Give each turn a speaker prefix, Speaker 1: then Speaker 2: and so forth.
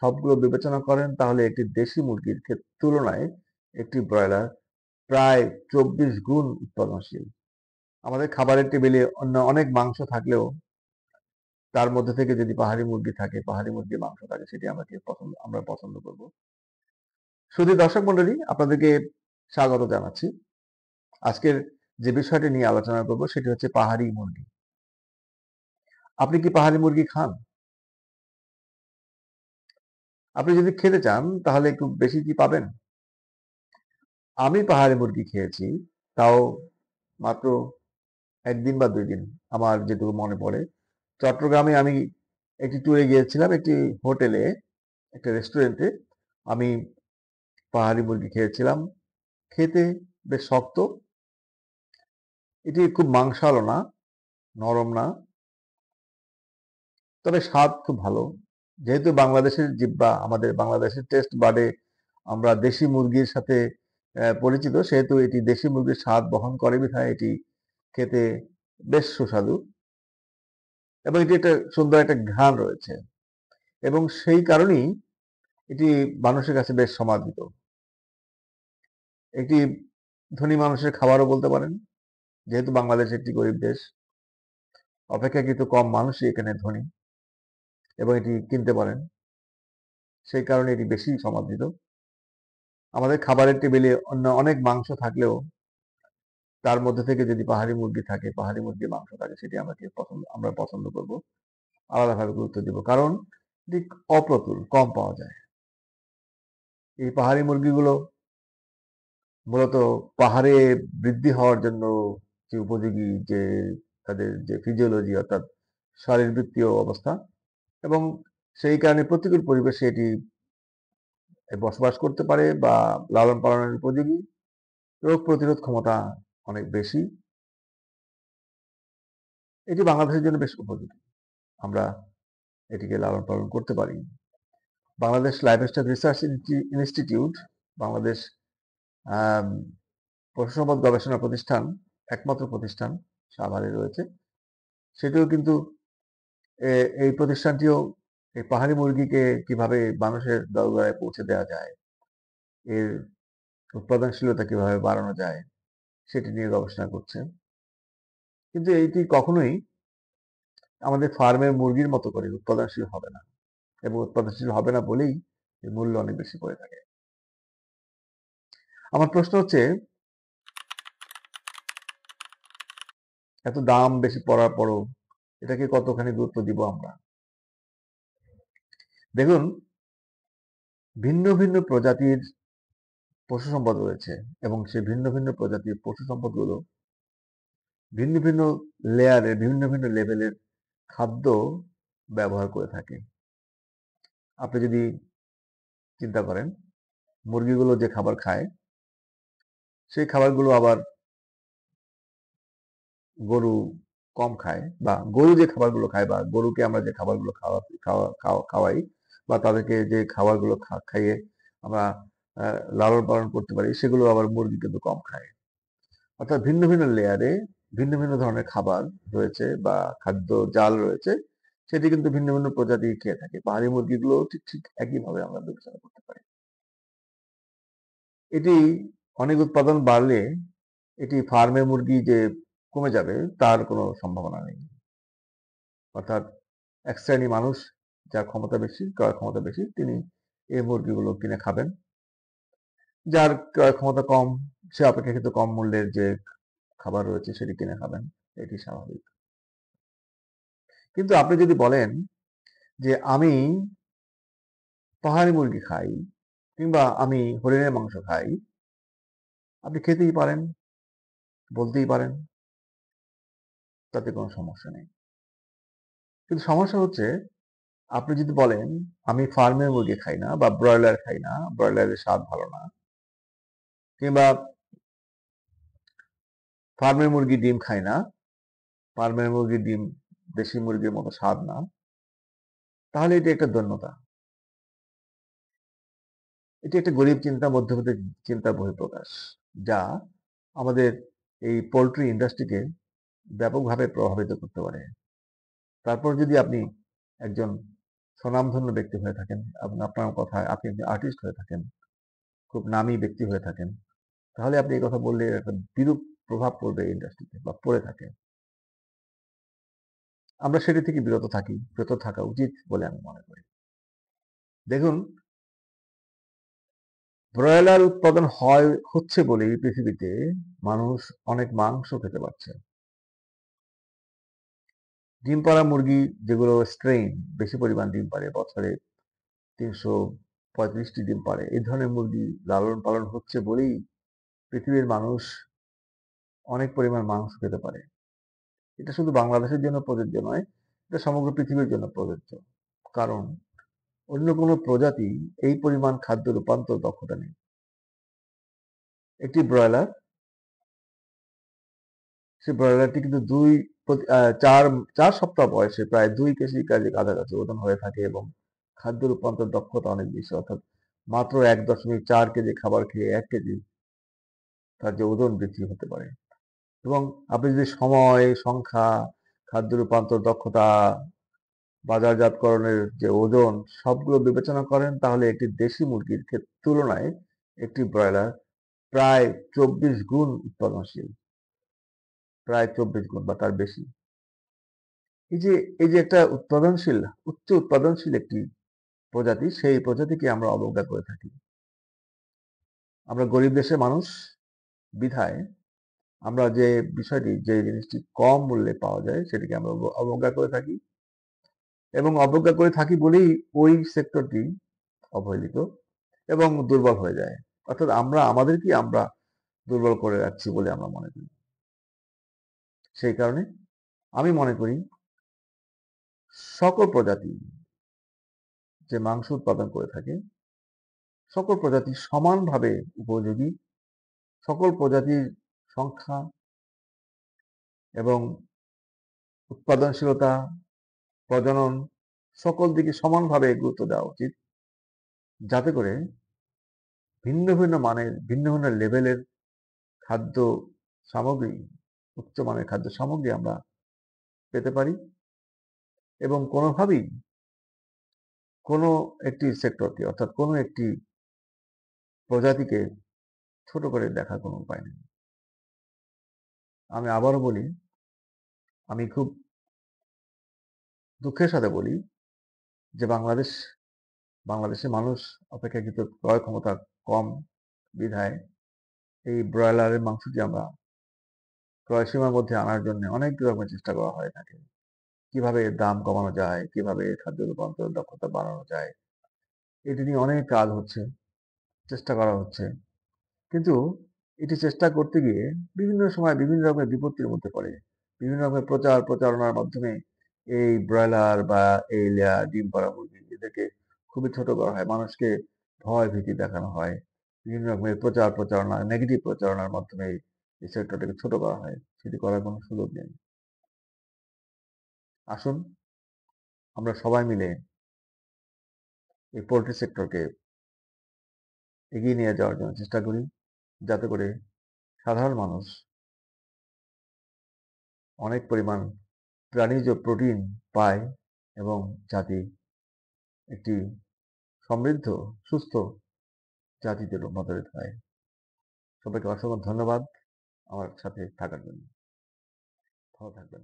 Speaker 1: সবগুলো বিবেচনা করেন তাহলে একটি দেশি মুরগির তুলনায় একটি ব্রয়লার প্রায় 24 গুণ উৎপাদনশীল। আমাদের খাবারের টেবিলে অন্য অনেক মাংস থাকলেও তার মধ্যে থেকে যদি পাহাড়ি মুরগি থাকে, পাহাড়ি মুরগির মাংস থাকে, সেটি আমরা পছন্দ করব। শুধু দর্শক মণ্ডলী, আপনাদেরকে স্বাগত জানাচ্ছি। আজকের যে বিষয়টি নিয়ে আলোচনা করব সেটি হচ্ছে পাহাড়ি মুরগি। আপনি কি পাহাড়ি মুরগি খান? আপনি যদি খেতে চান তাহলে একটু বেশি কি পাবেন? আমি পাহাড়ি মুরগি খেয়েছি, তাও মাত্র 1 দিন বা 2 দিন। আমার যেটুকু মনে পড়ে, চট্টগ্রামে আমি একটি ট্যুরে গিয়েছিলাম, একটি হোটেলে, একটা রেস্টুরেন্টে আমি পাহাড়ি মুরগি খেয়েছিলাম। খেতে বেশ শক্ত। এটি খুব মাংসালো না, নরম না, তবে স্বাদ খুব ভালো। যেহেতু বাংলাদেশের জিহ্বা, আমাদের বাংলাদেশের টেস্ট বাডে আমরা দেশি মুরগির সাথে পরিচিত, সেহেতু এটি দেশি মুরগির স্বাদ বহন করে বিধায় এটি খেতে বেশ সুস্বাদু এবং এটি একটা সুন্দর একটা ঘ্রাণ রয়েছে এবং সেই কারণেই এটি মানুষের কাছে বেশ সমাদৃত। একটি ধনী মানুষের খাবারও বলতে পারেন, যেহেতু বাংলাদেশ একটি গরিব দেশ, অপেক্ষাকৃত কম মানুষই এখানে ধনী এবং এটি কিনতে পারেন, সেই কারণে এটি বেশি সমাদৃত। আমাদের খাবারের টেবিলে অন্য অনেক মাংস থাকলেও তার মধ্যে থেকে যদি পাহাড়ি মুরগি থাকে, পাহাড়ি মুরগির মাংস থাকে, সেটি আমরা পছন্দ করব, আলাদাভাবে গুরুত্ব দিব, কারণ এটি অপ্রতুল, কম পাওয়া যায়। এই পাহাড়ি মুরগিগুলো মূলত পাহাড়ে বৃদ্ধি হওয়ার জন্য যে উপযোগী, যে তাদের যে ফিজিওলজি অর্থাৎ শারীরবৃত্তীয় অবস্থা, এবং সেই কারণে প্রতিকূল পরিবেশে এটি বসবাস করতে পারে বা লালন পালনের উপযোগী, রোগ প্রতিরোধ ক্ষমতা অনেক বেশি। এটি বাংলাদেশের জন্য বেশ উপযোগী, আমরা এটিকে লালন পালন করতে পারি। Bangladesh livestock research institute, Bangladesh পশু সম্পদ গবেষণা প্রতিষ্ঠান, একমাত্র প্রতিষ্ঠান সাভারে রয়েছে, সেটিও কিন্তু এই প্রতিষ্ঠানটিও এই পাহাড়ি মুরগিকে কিভাবে মানুষের দরবারে পৌঁছে দেওয়া যায়, এর উৎপাদনশীলতা কিভাবে বাড়ানো যায়, সেটি নিয়ে গবেষণা করছে। কিন্তু এইটি কখনোই আমাদের ফার্মের মুরগির মতো করে উৎপাদনশীল হবে না, এবং উৎপাদনশীল হবে না বলেই এর মূল্য অনেক বেশি পড়ে থাকে। আমার প্রশ্ন হচ্ছে, এত দাম বেশি পড়ার পরও এটাকে কতখানি গুরুত্ব দিব আমরা? দেখুন, ভিন্ন ভিন্ন প্রজাতির পশু সম্পদ রয়েছে এবং সেই ভিন্ন ভিন্ন প্রজাতির পশু সম্পদগুলো ভিন্ন ভিন্ন লেয়ারে, ভিন্ন ভিন্ন লেভেলের খাদ্য ব্যবহার করে থাকে। আপনি যদি চিন্তা করেন, মুরগিগুলো যে খাবার খায়, সেই খাবারগুলো আবার গরু কম খায়, বা গরু যে খাবারগুলো খায়, বা গরুকে আমরা যে খাবারগুলো খাওয়াই, বা তাদেরকে যে খাবারগুলো খাইয়ে আমরা লালন পালন করতে পারি, সেগুলো আবার মুরগি কিন্তু কম খায়। অর্থাৎ ভিন্ন ভিন্ন লেয়ারে ভিন্ন ভিন্ন ধরনের খাবার রয়েছে বা খাদ্য জাল রয়েছে, সেটি কিন্তু ভিন্ন ভিন্ন প্রজাতি খেয়ে থাকে। পাহাড়ি মুরগিগুলো ঠিক ঠিক একইভাবে আমরা বিবেচনা করতে পারি। এটি অনেক উৎপাদন বাড়লে এটি ফার্মে মুরগি যে কমে যাবে তার কোনো সম্ভাবনা নেই। অর্থাৎ এক শ্রেণী মানুষ, যার ক্ষমতা বেশি, ক্রয় ক্ষমতা বেশি, তিনি এই মুরগিগুলো কিনে খাবেন। যার ক্রয় ক্ষমতা কম, সে অপেক্ষাকৃত কম মূল্যের যে খাবার রয়েছে সেটি কিনে খাবেন, এটি স্বাভাবিক। কিন্তু আপনি যদি বলেন যে আমি পাহাড়ি মুরগি খাই কিংবা আমি হরিণের মাংস খাই, আপনি খেতেই পারেন, বলতেই পারেন, তাতে কোনো সমস্যা নেই। কিন্তু সমস্যা হচ্ছে, আপনি যদি বলেন আমি ফার্মের মুরগি খাই না বা ব্রয়লার খাই না, ব্রয়লারের স্বাদ ভালো না, কিংবা ফার্মের মুরগি ডিম খাই না, ফার্মের মুরগির ডিম দেশি মুরগির মতো স্বাদ না, তাহলে এটি একটা দৈন্যতা। এটি একটা গরিব চিন্তা, মধ্যবিত্ত চিন্তার বহিঃপ্রকাশ, যা আমাদের এই পোল্ট্রি ইন্ডাস্ট্রিকে ব্যাপকভাবে প্রভাবিত করতে পারে। তারপর যদি আপনি একজন স্বনামধন্য ব্যক্তি হয়ে থাকেন এবং আপনার কথায় আপনি একজন আর্টিস্ট হয়ে থাকেন, খুব নামী ব্যক্তি হয়ে থাকেন, তাহলে আপনি এই কথা বললে একটা বিরূপ প্রভাব পড়বে ইন্ডাস্ট্রিতে বা পড়ে থাকে। আমরা সেটি থেকে বিরত থাকা উচিত বলে আমি মনে করি। দেখুন, ব্রয়লার উৎপাদন হচ্ছে বলেই পৃথিবীতে মানুষ অনেক মাংস খেতে পারছে। ডিম পাড়া মুরগি যেগুলো স্ট্রেইন বেশি পরিমাণ ডিম পাড়ে, বছরে ৩35টি ডিম পাড়ে, এই ধরনের মুরগি লালন পালন হচ্ছে বলেই পৃথিবীর মানুষ অনেক পরিমাণ মাংস খেতে পারে। এটা শুধু বাংলাদেশের জন্য প্রযোজ্য নয়, এটা সমগ্র পৃথিবীর জন্য প্রযোজ্য। কারণ অন্য কোনো প্রজাতি এই পরিমাণ খাদ্য রূপান্তর দক্ষতা নেই। একটি ব্রয়লার, সেই ব্রয়লারটি কিন্তু চার সপ্তাহ বয়সে প্রায় 2 কেজি কাছাকাছি ওজন হয়ে থাকে এবং খাদ্য রূপান্তর দক্ষতা অনেক বেশি, অর্থাৎ মাত্র 1.4 কেজি খাবার খেয়ে 1 কেজি তার যে ওজন বৃদ্ধি হতে পারে। এবং আপনি যদি সময়, সংখ্যা, খাদ্য রূপান্তর দক্ষতা, বাজারজাতকরণের যে ওজন সবগুলো বিবেচনা করেন, তাহলে একটি দেশি মুরগির তুলনায় একটি ব্রয়লার প্রায় 24 গুণ উৎপাদনশীল, প্রায় 24 গুণ বা তার বেশি। এই যে একটা উচ্চ উৎপাদনশীল একটি প্রজাতি, সেই প্রজাতিকে আমরা অবজ্ঞা করে থাকি। আমরা গরিব দেশের মানুষ বিধায় আমরা যে জিনিসটি কম মূল্যে পাওয়া যায় সেটিকে আমরা অবজ্ঞা করে থাকি, এবং অবজ্ঞা করে থাকি বলেই ওই সেক্টরটি অবহেলিত এবং দুর্বল হয়ে যায়। অর্থাৎ আমাদেরকেই আমরা দুর্বল করে রাখছি বলে আমরা মনে করি। সেই কারণে আমি মনে করি সকল প্রজাতি যে মাংস উৎপাদন করে থাকে, সকল প্রজাতি সমানভাবে উপযোগী। সকল প্রজাতির সংখ্যা এবং উৎপাদনশীলতা, প্রজনন সকল দিকে সমানভাবে গুরুত্ব দেওয়া উচিত, যাতে করে ভিন্ন ভিন্ন মানের, ভিন্ন ভিন্ন লেভেলের খাদ্য সামগ্রী, উচ্চমানের খাদ্য সামগ্রী আমরা পেতে পারি এবং কোনোভাবেই কোনো একটি সেক্টরকে, অর্থাৎ কোনো একটি প্রজাতিকে ছোট করে দেখার কোনো উপায় নেই। আমি আবারও বলি, আমি খুব দুঃখের সাথে বলি যে বাংলাদেশের মানুষ অপেক্ষাকৃত ক্রয় ক্ষমতা কম বিধায় এই ব্রয়লারের মাংসটি আমরা ক্রয় সীমার মধ্যে আনার জন্য অনেক রকমের চেষ্টা করা হয়ে থাকে। কিভাবে এর দাম কমানো যায়, কিভাবে খাদ্য রূপান্তর দক্ষতা বাড়ানো যায়, এটি নিয়ে অনেক কাজ হচ্ছে, চেষ্টা করা হচ্ছে। কিন্তু এটি চেষ্টা করতে গিয়ে বিভিন্ন সময় বিভিন্ন রকমের বিপত্তির মধ্যে পড়ে। বিভিন্ন রকমের প্রচারণার মাধ্যমে এই ব্রয়লার বা এই লেয়ার ডিম পাড়া মুরগি এদেরকে খুবই ছোট করা হয়। মানুষকে ভয় ভীতি দেখানো হয়। বিভিন্ন রকমের প্রচারণা, নেগেটিভ প্রচারণার মাধ্যমে এই সেক্টরটাকে ছোট করা হয়। সেটি করার কোনো সুযোগ নেই। আসুন আমরা সবাই মিলে এই পোল্ট্রি সেক্টরকে এগিয়ে নিয়ে যাওয়ার জন্য চেষ্টা করি, যাতে করে সাধারণ মানুষ অনেক পরিমাণ প্রাণীজ প্রোটিন পায় এবং জাতি একটি সমৃদ্ধ, সুস্থ জাতিতে রূপান্তরিত হয়। সবাইকে অসংখ্য ধন্যবাদ আমার সাথে থাকার জন্য। ভালো থাকবেন।